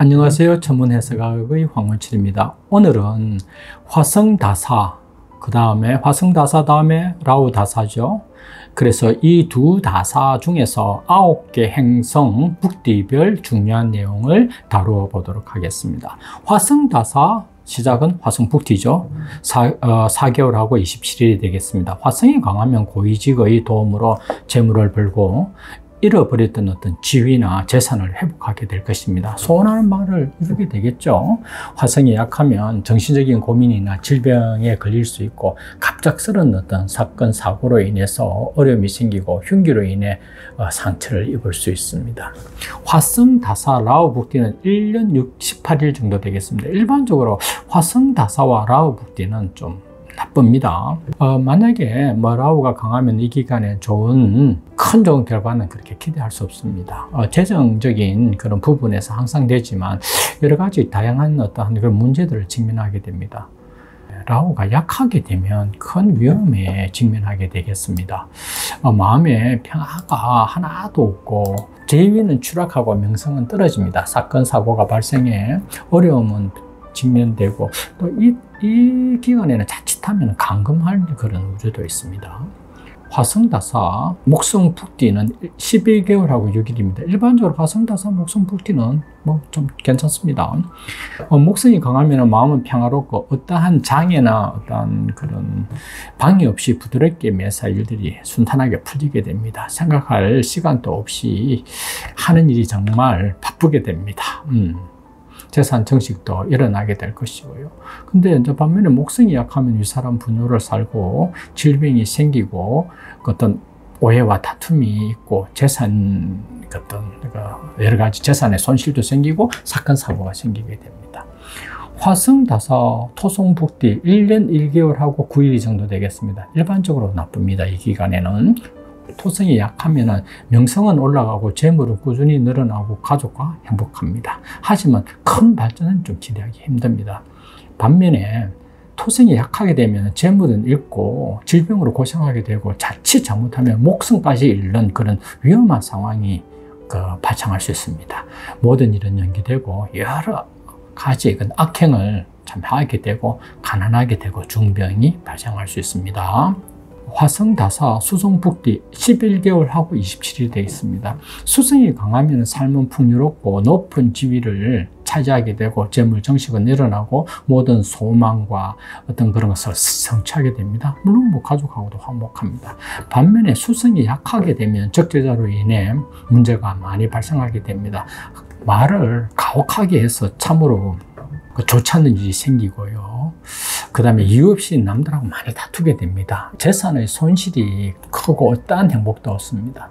안녕하세요. 천문해석학의 황원칠입니다. 오늘은 화성다사, 그 다음에 화성다사 다음에 라우다사죠. 그래서 이 두 다사 중에서 9개 행성 북디별 중요한 내용을 다루어 보도록 하겠습니다. 화성다사 시작은 화성 북디죠. 4개월하고 27일이 되겠습니다. 화성이 강하면 고위직의 도움으로 재물을 벌고 잃어버렸던 어떤 지위나 재산을 회복하게 될 것입니다. 소원하는 바를 이루게 되겠죠. 화성이 약하면 정신적인 고민이나 질병에 걸릴 수 있고 갑작스러운 어떤 사건, 사고로 인해서 어려움이 생기고 흉기로 인해 상처를 입을 수 있습니다. 화성 다사 라우 북디는 1년 68일 정도 되겠습니다. 일반적으로 화성 다사와 라우 북디는 좀 나쁩니다. 만약에 라우가 강하면 이 기간에 좋은 결과는 그렇게 기대할 수 없습니다. 재정적인 그런 부분에서 항상 되지만 여러 가지 다양한 어떠한 그런 문제들을 직면하게 됩니다. 라우가 약하게 되면 큰 위험에 직면하게 되겠습니다. 마음의 평화가 하나도 없고 재위는 추락하고 명성은 떨어집니다. 사건, 사고가 발생해 어려움은 직면되고 또 이 기간에는 자칫하면 감금할 그런 우려도 있습니다. 화성다사, 목성북디는 11개월하고 6일입니다. 일반적으로 화성다사, 목성북디는 좀 괜찮습니다. 목성이 강하면 마음은 평화롭고 어떠한 장애나 어떠한 그런 방해 없이 부드럽게 매사 일들이 순탄하게 풀리게 됩니다. 생각할 시간도 없이 하는 일이 정말 바쁘게 됩니다. 재산 정식도 일어나게 될 것이고요. 근데 이제 반면에 목성이 약하면 이 사람 분노를 살고 질병이 생기고 어떤 오해와 다툼이 있고 재산 어떤 여러 가지 재산의 손실도 생기고 사건 사고가 생기게 됩니다. 화성다사 토성북디 1년 1개월하고 9일 정도 되겠습니다. 일반적으로 나쁩니다. 이 기간에는. 토성이 약하면 명성은 올라가고 재물은 꾸준히 늘어나고 가족과 행복합니다. 하지만 큰 발전은 좀 기대하기 힘듭니다. 반면에 토성이 약하게 되면 재물은 잃고 질병으로 고생하게 되고 자칫 잘못하면 목성까지 잃는 그런 위험한 상황이 발생할 수 있습니다. 모든 일은 연기되고 여러 가지 악행을 참 하게 되고 가난하게 되고 중병이 발생할 수 있습니다. 화성다사 수성북디 11개월하고 27일 되어 있습니다. 수성이 강하면 삶은 풍요롭고 높은 지위를 차지하게 되고 재물 정식은 늘어나고 모든 소망과 어떤 그런 것을 성취하게 됩니다. 물론 가족하고도 화목합니다. 반면에 수성이 약하게 되면 적재자로 인해 문제가 많이 발생하게 됩니다. 말을 가혹하게 해서 참으로 좋지 않은 일이 생기고요. 그 다음에 이유 없이 남들하고 많이 다투게 됩니다. 재산의 손실이 크고 어떠한 행복도 없습니다.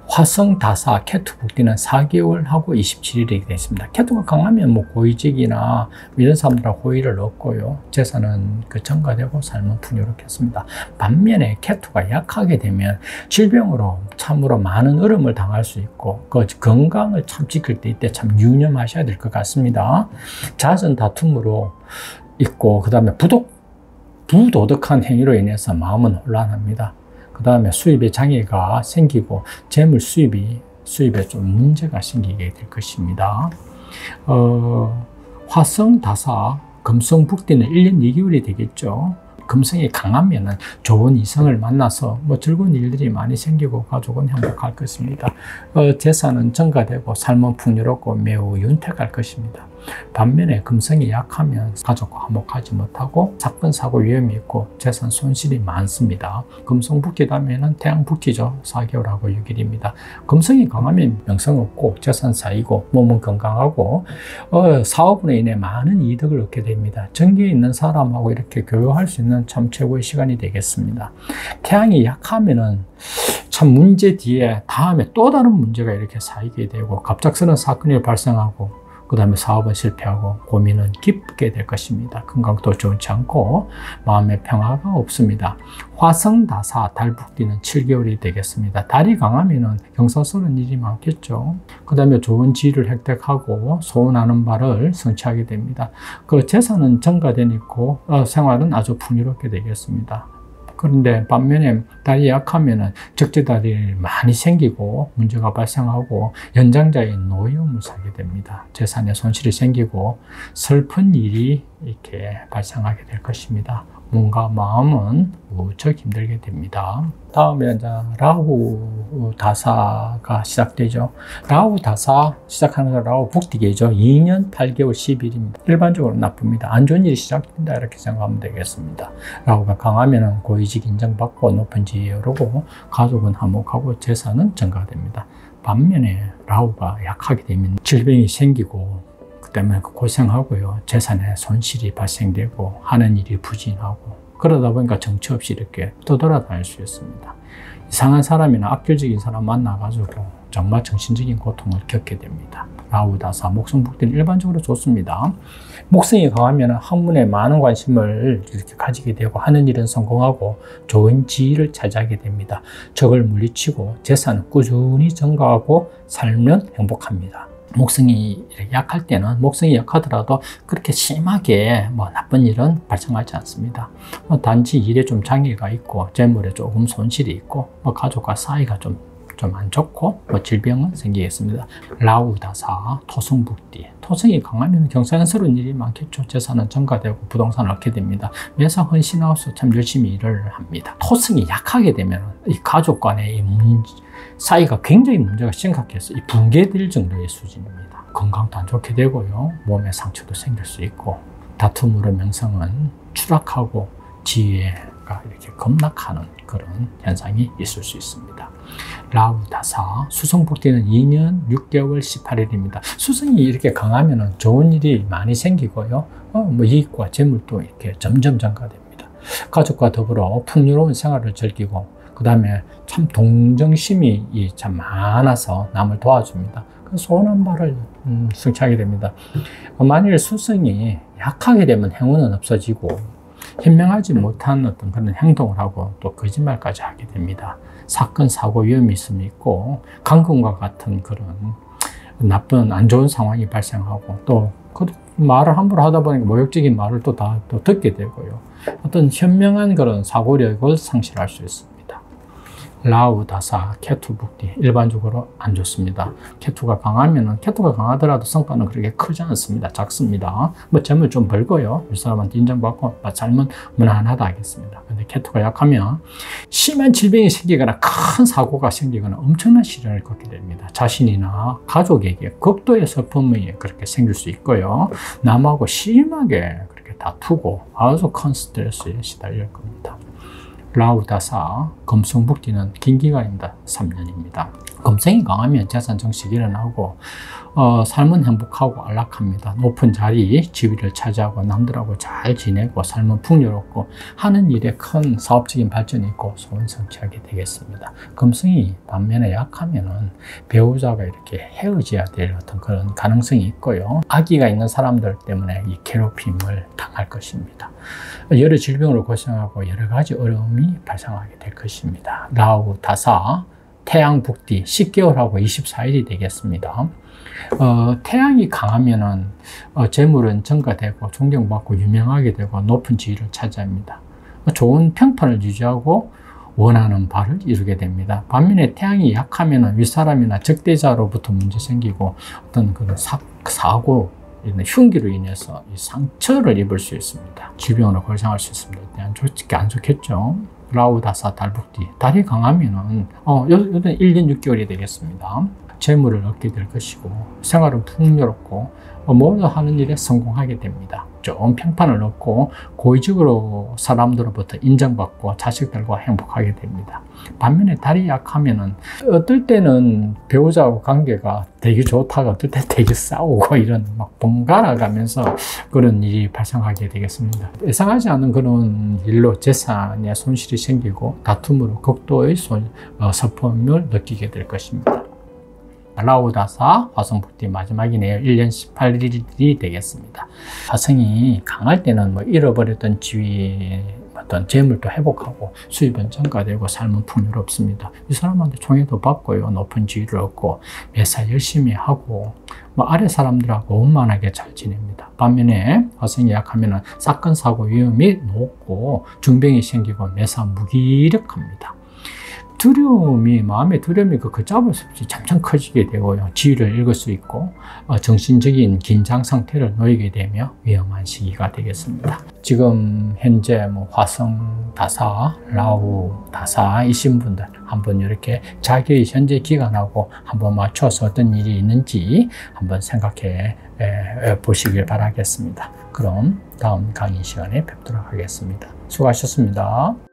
화성다사 케투북디는 4개월하고 27일이 되겠습니다. 케투가 강하면 고위직이나 이런 사람들하고 호의를 얻고요. 재산은 증가되고 삶은 풍요롭겠습니다. 반면에 케투가 약하게 되면 질병으로 참으로 많은 어려움을 당할 수 있고 건강을 참 지킬 때 이때 참 유념하셔야 될 것 같습니다. 잦은 다툼으로 있고 그 다음에 부도덕한 행위로 인해서 마음은 혼란합니다. 그 다음에 수입에 장애가 생기고 재물 수입에 좀 문제가 생기게 될 것입니다. 화성다사 금성북디는 1년 2개월이 되겠죠. 금성이 강하면 좋은 이성을 만나서 즐거운 일들이 많이 생기고 가족은 행복할 것입니다. 재산은 증가되고 삶은 풍요롭고 매우 윤택할 것입니다. 반면에 금성이 약하면 가족과 화목하지 못하고 사건, 사고 위험이 있고 재산 손실이 많습니다. 금성북디 다음에는 태양북디죠. 4개월하고 6일입니다. 금성이 강하면 명성 없고 재산 쌓이고 몸은 건강하고 사업으로 인해 많은 이득을 얻게 됩니다. 전기에 있는 사람하고 이렇게 교류할 수 있는 참 최고의 시간이 되겠습니다. 태양이 약하면은 참 문제 뒤에 다음에 또 다른 문제가 이렇게 쌓이게 되고 갑작스러운 사건이 발생하고 그 다음에 사업은 실패하고 고민은 깊게 될 것입니다. 건강도 좋지 않고 마음의 평화가 없습니다. 화성다사 달북디는 7개월이 되겠습니다. 달이 강하면 경사스러운 일이 많겠죠. 그 다음에 좋은 지위를 획득하고 소원하는 바를 성취하게 됩니다. 재산은 증가되고 생활은 아주 풍요롭게 되겠습니다. 그런데 반면에 달이 약하면은 적재달이 많이 생기고 문제가 발생하고 연장자인 노여움을 사게 됩니다. 재산에 손실이 생기고 슬픈 일이 이렇게 발생하게 될 것입니다. 몸과 마음은 무척 힘들게 됩니다. 다음에 이제 라후 다사가 시작되죠. 라후 다사 시작하는 건 라후 북디계죠. 2년 8개월 10일입니다. 일반적으로 나쁩니다. 안 좋은 일이 시작된다 이렇게 생각하면 되겠습니다. 라후가 강하면 고위직 인정받고 높은 지위에 오르고 가족은 화목하고 재산은 증가됩니다. 반면에 라후가 약하게 되면 질병이 생기고 때문에 고생하고요. 재산에 손실이 발생되고 하는 일이 부진하고 그러다 보니까 정처 없이 이렇게 떠돌아다닐 수 있습니다. 이상한 사람이나 악질적인 사람 만나가지고 정말 정신적인 고통을 겪게 됩니다. 라후다사, 목성북디는 일반적으로 좋습니다. 목성이 강하면 학문에 많은 관심을 이렇게 가지게 되고 하는 일은 성공하고 좋은 지위를 차지하게 됩니다. 적을 물리치고 재산은 꾸준히 증가하고 살면 행복합니다. 목성이 약할 때는 목성이 약하더라도 그렇게 심하게 나쁜 일은 발생하지 않습니다. 단지 일에 좀 장애가 있고 재물에 조금 손실이 있고 가족과 사이가 좀 안 좋고 질병은 생기겠습니다. 라후다사, 토성북디. 토성이 강하면 경사스러운 일이 많겠죠. 재산은 증가되고 부동산을 얻게 됩니다. 매사 헌신하고서 참 열심히 일을 합니다. 토성이 약하게 되면 이 가족 간의 이 사이가 굉장히 문제가 심각해서 붕괴될 정도의 수준입니다. 건강도 안 좋게 되고요. 몸에 상처도 생길 수 있고 다툼으로 명성은 추락하고 지혜가 이렇게 급락하는 그런 현상이 있을 수 있습니다. 라후다사, 수성북디는 2년 6개월 18일입니다. 수성이 이렇게 강하면 좋은 일이 많이 생기고요. 이익과 재물도 이렇게 점점 증가됩니다. 가족과 더불어 풍요로운 생활을 즐기고 그 다음에 참 동정심이 참 많아서 남을 도와줍니다. 소원한 바를 성취하게 됩니다. 만일 수성이 약하게 되면 행운은 없어지고 현명하지 못한 어떤 그런 행동을 하고 또 거짓말까지 하게 됩니다. 사건, 사고 위험이 있고 강금과 같은 그런 나쁜 안 좋은 상황이 발생하고 또 말을 함부로 하다 보니까 모욕적인 말을 또 듣게 되고요. 어떤 현명한 그런 사고력을 상실할 수 있습니다. 라후다사, 케투북디 일반적으로 안 좋습니다. 케투가 강하더라도 성과는 그렇게 크지 않습니다. 작습니다. 재물 좀 벌고요. 윗사람한테 인정받고 삶은 무난하다 하겠습니다. 근데 케투가 약하면 심한 질병이 생기거나 큰 사고가 생기거나 엄청난 시련을 겪게 됩니다. 자신이나 가족에게 극도의 슬픔이 그렇게 생길 수 있고요. 남하고 심하게 그렇게 다투고 아주 큰 스트레스에 시달릴 겁니다. 라후다사, 금성북디는 긴 기간입니다. 3년입니다. 금성이 강하면 재산 정식이 일어나고 삶은 행복하고 안락합니다. 높은 자리, 지위를 차지하고 남들하고 잘 지내고 삶은 풍요롭고 하는 일에 큰 사업적인 발전이 있고 소원 성취하게 되겠습니다. 금성이 반면에 약하면은 배우자가 이렇게 헤어져야 될 어떤 그런 가능성이 있고요. 아기가 있는 사람들 때문에 이 괴롭힘을 당할 것입니다. 여러 질병으로 고생하고 여러 가지 어려움이 발생하게 될 것입니다. 라후다사, 태양북디 10개월하고 24일이 되겠습니다. 태양이 강하면은 재물은 증가되고 존경받고 유명하게 되고 높은 지위를 차지합니다. 좋은 평판을 유지하고 원하는 바를 이루게 됩니다. 반면에 태양이 약하면은 윗사람이나 적대자로부터 문제 생기고 어떤 그런 사고 흉기로 인해서 상처를 입을 수 있습니다. 질병으로 고생할 수 있습니다. 안 좋겠죠. 라후다사, 달북디. 달이 강하면은, 요즘 1년 6개월이 되겠습니다. 재물을 얻게 될 것이고, 생활은 풍요롭고, 모든 하는 일에 성공하게 됩니다. 좋은 평판을 얻고, 고위직으로 사람들로부터 인정받고, 자식들과 행복하게 됩니다. 반면에 달이 약하면은, 어떨 때는 배우자와 관계가 되게 좋다가 어떨 때 되게 싸우고, 이런 번갈아 가면서 그런 일이 발생하게 되겠습니다. 예상하지 않은 그런 일로 재산에 손실이 생기고, 다툼으로 극도의 슬픔을 느끼게 될 것입니다. 라후다사, 화성북디 마지막이네요. 1년 18일이 되겠습니다. 화성이 강할 때는 잃어버렸던 지위, 어떤 재물도 회복하고 수입은 증가되고 삶은 풍요롭습니다. 이 사람한테 총애도 받고요. 높은 지위를 얻고 매사 열심히 하고 뭐 아래 사람들하고 원만하게 잘 지냅니다. 반면에 화성이 약하면 사건 사고 위험이 높고 중병이 생기고 매사 무기력합니다. 두려움이 마음의 두려움이 걷잡을 수 없이 점점 커지게 되고요. 지위를 잃을 수 있고 정신적인 긴장 상태를 놓이게 되며 위험한 시기가 되겠습니다. 지금 현재 뭐 화성 다사, 라후 다사이신 분들 한번 이렇게 자기의 현재 기간하고 한번 맞춰서 어떤 일이 있는지 한번 생각해 보시길 바라겠습니다. 그럼 다음 강의 시간에 뵙도록 하겠습니다. 수고하셨습니다.